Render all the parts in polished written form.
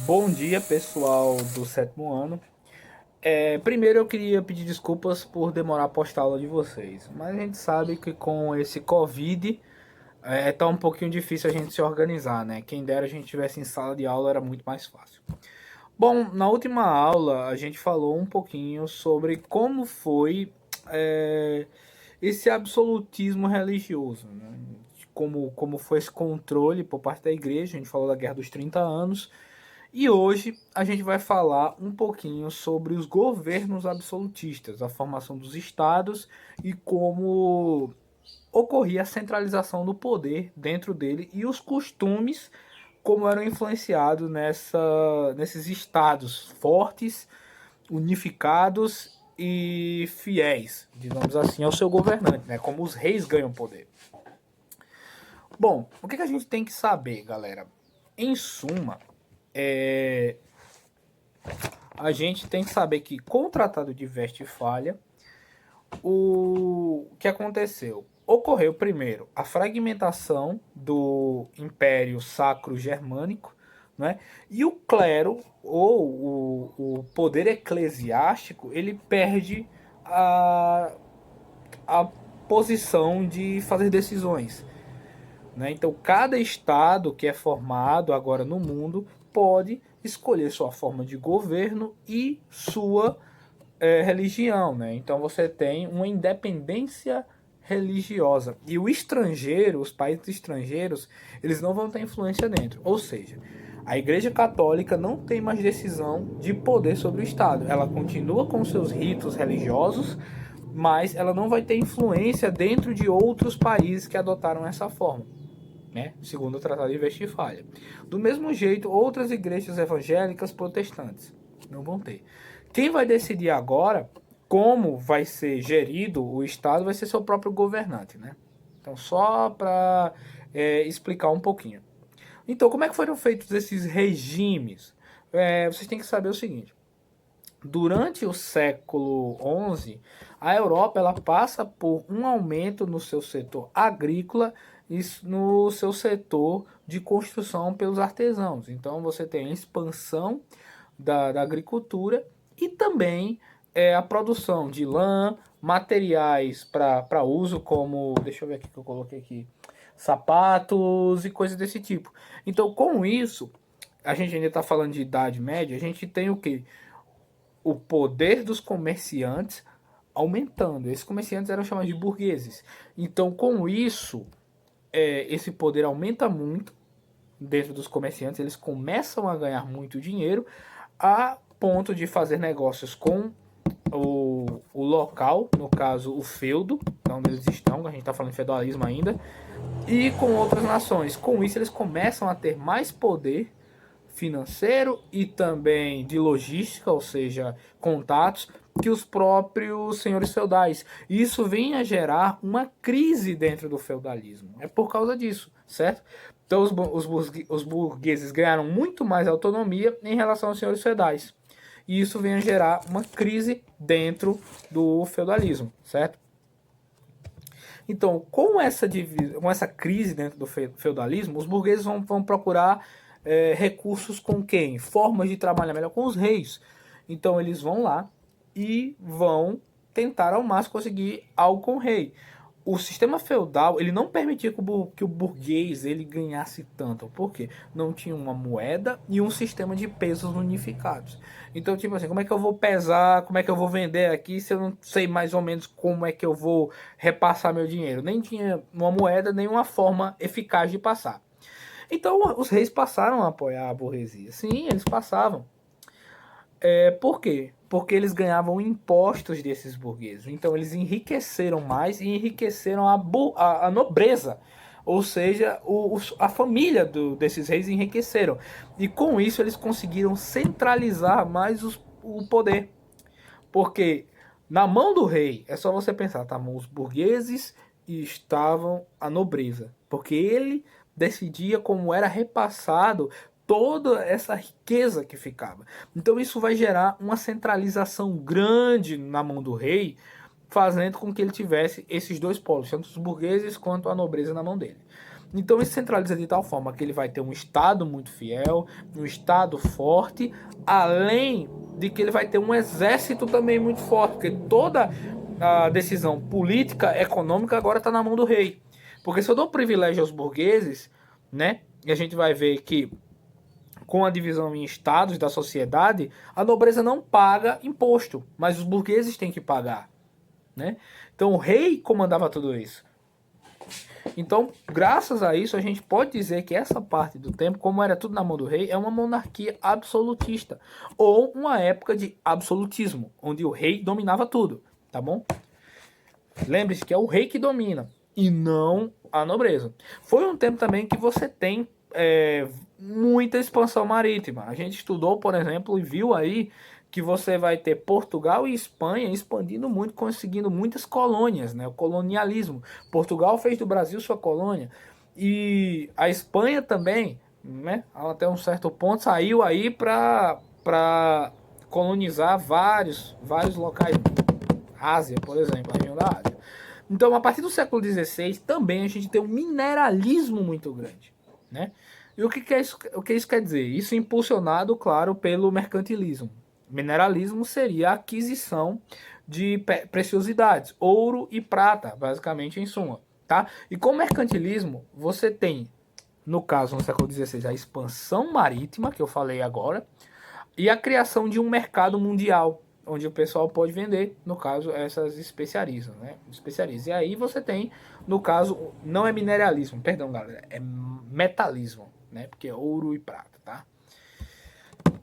Bom dia, pessoal do sétimo ano. Primeiro eu queria pedir desculpas por demorar a postar a aula de vocês, mas a gente sabe que com esse Covid tá um pouquinho difícil a gente se organizar, né? Quem dera a gente tivesse em sala de aula era muito mais fácil. Bom, na última aula a gente falou um pouquinho sobre como foi é, esse absolutismo religioso, né? Como foi esse controle por parte da igreja. A gente falou da Guerra dos 30 anos. E hoje a gente vai falar um pouquinho sobre os governos absolutistas, a formação dos estados e como ocorria a centralização do poder dentro dele e os costumes como eram influenciados nesses estados fortes, unificados e fiéis, digamos assim, ao seu governante, né? Como os reis ganham poder. Bom, o que a gente tem que saber, galera? Em suma, é, a gente tem que saber que com o Tratado de Westfália, o que aconteceu? Ocorreu primeiro a fragmentação do Império Sacro Germânico, né? E o clero ou o poder eclesiástico ele perde a, a posição de fazer decisões. Né? Então, cada estado que é formado agora no mundo pode escolher sua forma de governo e sua religião. Né? Então, você tem uma independência religiosa. E o estrangeiro, os países estrangeiros, eles não vão ter influência dentro. Ou seja, a Igreja Católica não tem mais decisão de poder sobre o Estado. Ela continua com seus ritos religiosos, mas ela não vai ter influência dentro de outros países que adotaram essa forma, né? Segundo o Tratado de Westfália. Do mesmo jeito, outras igrejas evangélicas protestantes não vão ter. Quem vai decidir agora como vai ser gerido o Estado vai ser seu próprio governante, né? Então, só para explicar um pouquinho. Então, como é que foram feitos esses regimes? Vocês têm que saber o seguinte: durante o século XI, a Europa ela passa por um aumento no seu setor agrícola e no seu setor de construção pelos artesãos. Então você tem a expansão da agricultura e também a produção de lã, materiais para uso como, deixa eu ver aqui que eu coloquei aqui, sapatos e coisas desse tipo. Então com isso, a gente ainda está falando de Idade Média, a gente tem o que? O poder dos comerciantes aumentando. Esses comerciantes eram chamados de burgueses. Então, com isso, esse poder aumenta muito dentro dos comerciantes. Eles começam a ganhar muito dinheiro a ponto de fazer negócios com o local, no caso o feudo, onde eles estão, a gente está falando de feudalismo ainda, e com outras nações. Com isso, eles começam a ter mais poder financeiro e também de logística, ou seja, contatos, que os próprios senhores feudais. Isso vem a gerar uma crise dentro do feudalismo. É por causa disso, certo? Então os burgueses ganharam muito mais autonomia em relação aos senhores feudais. E isso vem a gerar uma crise dentro do feudalismo, certo? Então, com essa crise dentro do feudalismo, os burgueses vão procurar recursos com quem? Formas de trabalhar melhor com os reis. Então, eles vão lá e vão tentar ao máximo conseguir algo com o rei. O sistema feudal ele não permitia que o burguês ele ganhasse tanto. Por quê? Não tinha uma moeda e um sistema de pesos unificados. Então, tipo assim, como é que eu vou pesar, como é que eu vou vender aqui se eu não sei mais ou menos como é que eu vou repassar meu dinheiro? Nem tinha uma moeda, nem uma forma eficaz de passar. Então, os reis passaram a apoiar a burguesia. Sim, eles passavam. Por quê? Porque eles ganhavam impostos desses burgueses. Então eles enriqueceram mais e enriqueceram a nobreza. Ou seja, a família desses reis enriqueceram. E com isso eles conseguiram centralizar mais o poder. Porque na mão do rei, é só você pensar, estavam os burgueses e estavam a nobreza. Porque ele decidia como era repassado toda essa riqueza que ficava. Então isso vai gerar uma centralização grande na mão do rei, fazendo com que ele tivesse esses dois polos, tanto os burgueses quanto a nobreza na mão dele. Então ele centraliza de tal forma que ele vai ter um Estado muito fiel, um Estado forte, além de que ele vai ter um exército também muito forte, porque toda a decisão política, econômica agora está na mão do rei. Porque se eu dou privilégio aos burgueses, né, e a gente vai ver que com a divisão em estados da sociedade, a nobreza não paga imposto, mas os burgueses têm que pagar, né? Então o rei comandava tudo isso. Então, graças a isso, a gente pode dizer que essa parte do tempo, como era tudo na mão do rei, é uma monarquia absolutista, ou uma época de absolutismo, onde o rei dominava tudo, tá bom? Lembre-se que é o rei que domina, e não a nobreza. Foi um tempo também que você tem muita expansão marítima. A gente estudou, por exemplo, e viu aí que você vai ter Portugal e Espanha expandindo muito, conseguindo muitas colônias, né? O colonialismo. Portugal fez do Brasil sua colônia e a Espanha também, né? Até um certo ponto saiu aí para colonizar vários locais. Ásia, por exemplo, a região da Ásia. Então, a partir do século XVI, também a gente tem um mineralismo muito grande, né? E o que isso quer dizer? Isso impulsionado, claro, pelo mercantilismo. Mineralismo seria a aquisição de preciosidades, ouro e prata, basicamente, em suma, tá? E com o mercantilismo, você tem, no caso, no século XVI, a expansão marítima, que eu falei agora, e a criação de um mercado mundial, onde o pessoal pode vender, no caso, essas especiarias, né? Especiarias. E aí você tem, no caso, não é mineralismo, perdão, galera, é metalismo, né? Porque é ouro e prata, tá?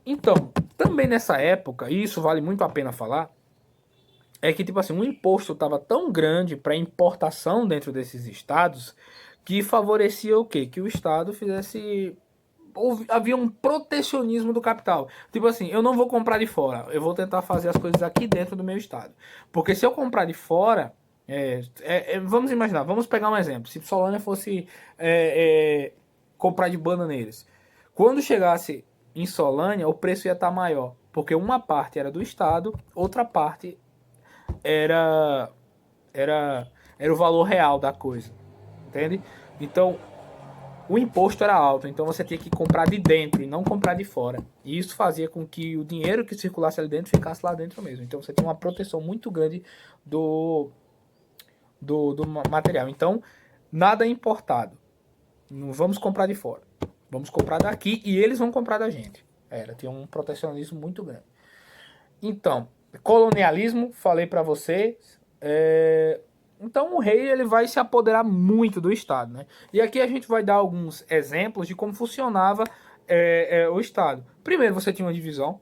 Então, também nessa época, e isso vale muito a pena falar, é que, tipo assim, o imposto estava tão grande para importação dentro desses estados que favorecia o quê? Que o estado fizesse havia um protecionismo do capital. Tipo assim, eu não vou comprar de fora, eu vou tentar fazer as coisas aqui dentro do meu estado. Porque se eu comprar de fora, vamos imaginar, vamos pegar um exemplo. Se Solânia fosse comprar de Bananeiras, quando chegasse em Solânia, o preço ia estar maior, porque uma parte era do estado, outra parte era o valor real da coisa, entende? Então o imposto era alto, então você tinha que comprar de dentro e não comprar de fora. E isso fazia com que o dinheiro que circulasse ali dentro ficasse lá dentro mesmo. Então você tinha uma proteção muito grande do material. Então, nada é importado. Não vamos comprar de fora. Vamos comprar daqui e eles vão comprar da gente. Tinha um protecionismo muito grande. Então, colonialismo, falei para você. Então o rei ele vai se apoderar muito do Estado, né? E aqui a gente vai dar alguns exemplos de como funcionava o Estado. Primeiro você tinha uma divisão,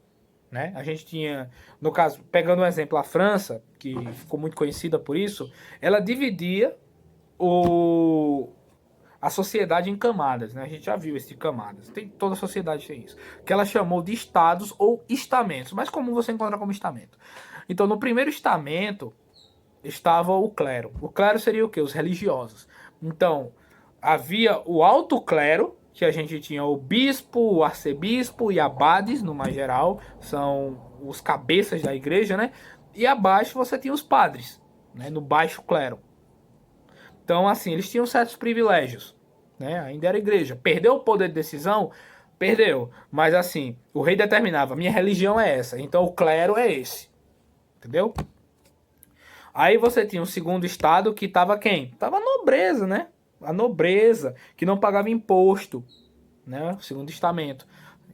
né? A gente tinha, no caso, pegando um exemplo, a França, que ficou muito conhecida por isso, ela dividia a sociedade em camadas, né? A gente já viu esse de camadas. Toda a sociedade tem isso. Que ela chamou de estados ou estamentos. Mais comum você encontrar como estamento. Então, no primeiro estamento estava o clero. O clero seria o quê? Os religiosos. Então, havia o alto clero, que a gente tinha o bispo, o arcebispo e abades, no mais geral, são os cabeças da igreja, né? E abaixo você tinha os padres, né? No baixo clero. Então, assim, eles tinham certos privilégios, né? Ainda era igreja. Perdeu o poder de decisão? Perdeu. Mas, assim, o rei determinava, minha religião é essa, então o clero é esse. Entendeu? Aí você tinha um segundo estado que estava quem? Tava a nobreza, né? A nobreza, que não pagava imposto, né? O segundo estamento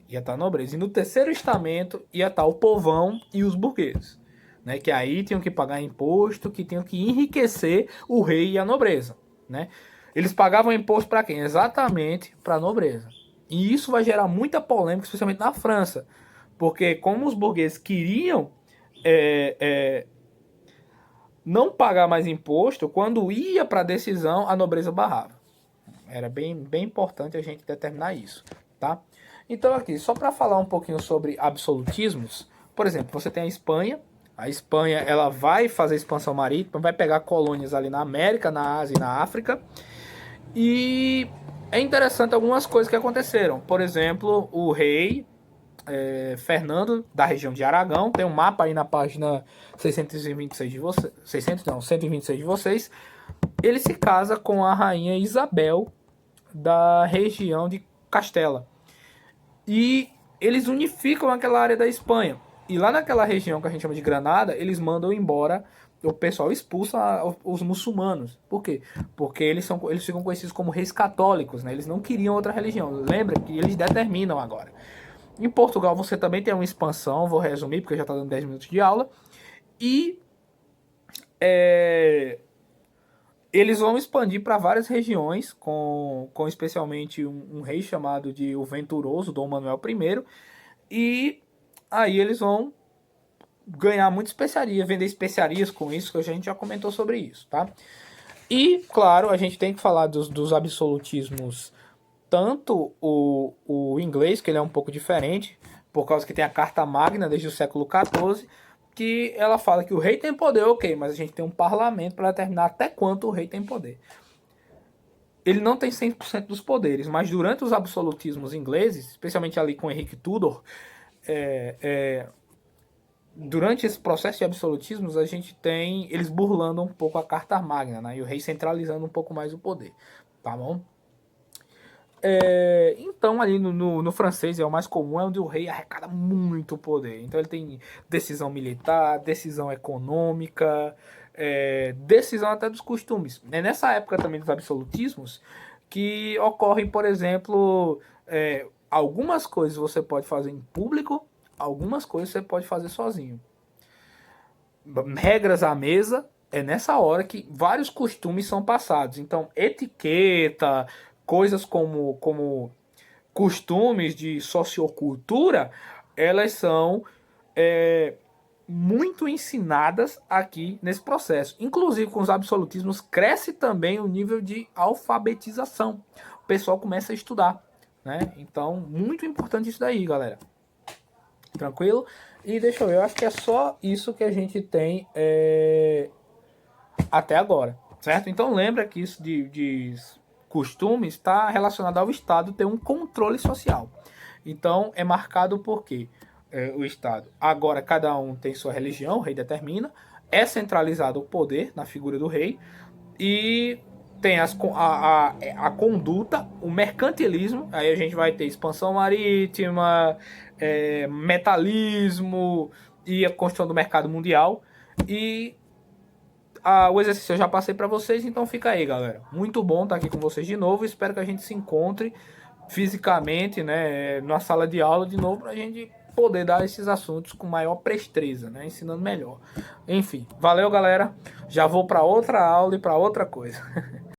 ia estar a nobreza. E no terceiro estamento ia estar o povão e os burgueses, né? Que aí tinham que pagar imposto, que tinham que enriquecer o rei e a nobreza, né? Eles pagavam imposto para quem? Exatamente para a nobreza. E isso vai gerar muita polêmica, especialmente na França, porque como os burgueses queriam não pagar mais imposto, quando ia para a decisão, a nobreza barrava. Era bem importante a gente determinar isso, tá? Então aqui, só para falar um pouquinho sobre absolutismos, por exemplo, você tem a Espanha. A Espanha ela vai fazer expansão marítima, vai pegar colônias ali na América, na Ásia e na África. E é interessante algumas coisas que aconteceram. Por exemplo, o rei Fernando, da região de Aragão, tem um mapa aí na página 626 de vocês, 126 de vocês. Ele se casa com a rainha Isabel da região de Castela. E eles unificam aquela área da Espanha. E lá naquela região que a gente chama de Granada, eles mandam embora, o pessoal expulsa os muçulmanos. Por quê? Porque eles ficam conhecidos como reis católicos, né? Eles não queriam outra religião. Lembra que eles determinam agora. Em Portugal você também tem uma expansão, vou resumir porque já está dando 10 minutos de aula. E é, eles vão expandir para várias regiões, com especialmente um rei chamado de o Venturoso, Dom Manuel I. E aí eles vão ganhar muita especiaria, vender especiarias com isso, que a gente já comentou sobre isso, tá? E, claro, a gente tem que falar dos absolutismos, tanto o inglês, que ele é um pouco diferente, por causa que tem a Carta Magna desde o século XIV, que ela fala que o rei tem poder, ok, mas a gente tem um parlamento para determinar até quanto o rei tem poder. Ele não tem 100% dos poderes, mas durante os absolutismos ingleses, especialmente ali com Henrique Tudor, durante esse processo de absolutismos, a gente tem eles burlando um pouco a Carta Magna, né? E o rei centralizando um pouco mais o poder, tá bom? Então, ali no francês é o mais comum, é onde o rei arrecada muito poder. Então, ele tem decisão militar, decisão econômica, decisão até dos costumes. É nessa época também dos absolutismos que ocorrem, por exemplo, algumas coisas você pode fazer em público, algumas coisas você pode fazer sozinho. Regras à mesa, é nessa hora que vários costumes são passados. Então, etiqueta, coisas como costumes de sociocultura, elas são muito ensinadas aqui nesse processo. Inclusive, com os absolutismos, cresce também o nível de alfabetização. O pessoal começa a estudar, né? Então, muito importante isso daí, galera. Tranquilo? E deixa eu ver, eu acho que é só isso que a gente tem até agora, certo? Então lembra que isso de costumes está relacionado ao Estado ter um controle social. Então é marcado por quê? O Estado. Agora cada um tem sua religião, o rei determina, é centralizado o poder na figura do rei e tem a conduta, o mercantilismo, aí a gente vai ter expansão marítima, metalismo e a construção do mercado mundial. E o exercício eu já passei para vocês, então fica aí, galera. Muito bom estar aqui com vocês de novo. Espero que a gente se encontre fisicamente, né, na sala de aula de novo, para a gente poder dar esses assuntos com maior presteza, né, ensinando melhor. Enfim, valeu, galera. Já vou para outra aula e para outra coisa.